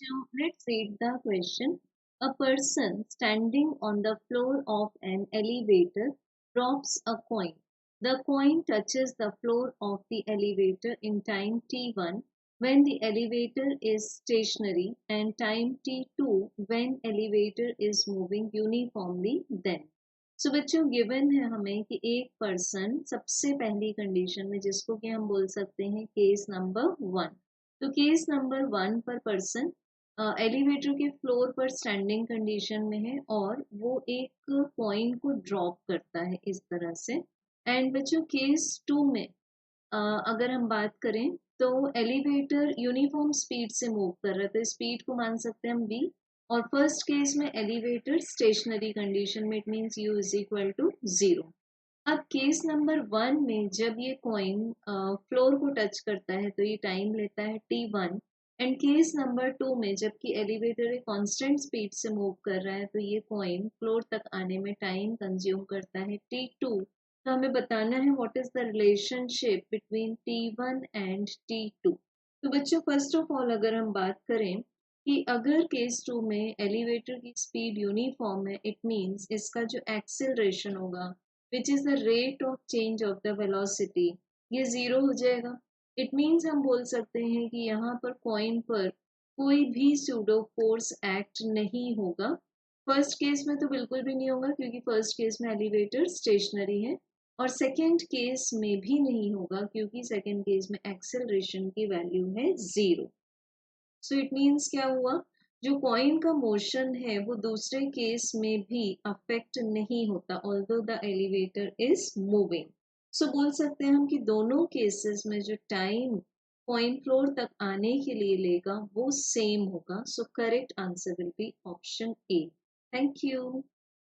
Now, let's read the question. A person standing on the floor of an elevator drops a coin. The coin touches the floor of the elevator in time t1 when the elevator is stationary and time t2 when elevator is moving uniformly then. So बच्चों given है हमें कि एक person सबसे पहली condition में जिसको कि हम बोल सकते हैं केस नंबर 1। तो केस नंबर 1 पर पर्सन एलिवेटर के फ्लोर पर स्टैंडिंग कंडीशन में है और वो एक पॉइंट को ड्रॉप करता है इस तरह से। एंड बच्चों केस 2 में अगर हम बात करें तो एलिवेटर यूनिफॉर्म स्पीड से मूव कर रहा है तो स्पीड को मान सकते हैं हम v। और फर्स्ट केस में एलिवेटर स्टेशनरी कंडीशन में it means u is equal to 0। अब केस नंबर 1 में जब ये कॉइन फ्लोर को टच करता है तो ये टाइम लेता है t1। एंड केस नंबर 2 में जबकि एलिवेटर एक कांस्टेंट स्पीड से मूव कर रहा है तो ये कॉइन फ्लोर तक आने में टाइम कंज्यूम करता है t2। तो हमें बताना है what is the relationship between t1 and t2। तो बच्चों फर्स्ट ऑफ ऑल अगर हम बात करें कि अगर केस 2 में एलिवेटर की स्पीड यूनिफॉर्म है इट मीन्स इसका जो एक्सेलरेशन होगा which is the rate of change of the velocity ये जीरो हो जाएगा। इट मीन्स हम बोल सकते हैं कि यहाँ पर कॉइन पर कोई भी सूडो फोर्स एक्ट नहीं होगा। फर्स्ट केस में तो बिल्कुल भी नहीं होगा क्योंकि फर्स्ट केस में एलिवेटर स्टेशनरी है और सेकेंड केस में भी नहीं होगा क्योंकि सेकेंड केस में एक्सेलरेशन की वैल्यू है 0। सो इट मीन्स क्या हुआ, जो कॉइन का मोशन है वो दूसरे केस में भी अफेक्ट नहीं होता although the elevator is moving. So बोल सकते हैं हम कि दोनों केसेस में जो टाइम कॉइन फ्लोर तक आने के लिए लेगा वो सेम होगा। So correct answer will be option A. Thank you.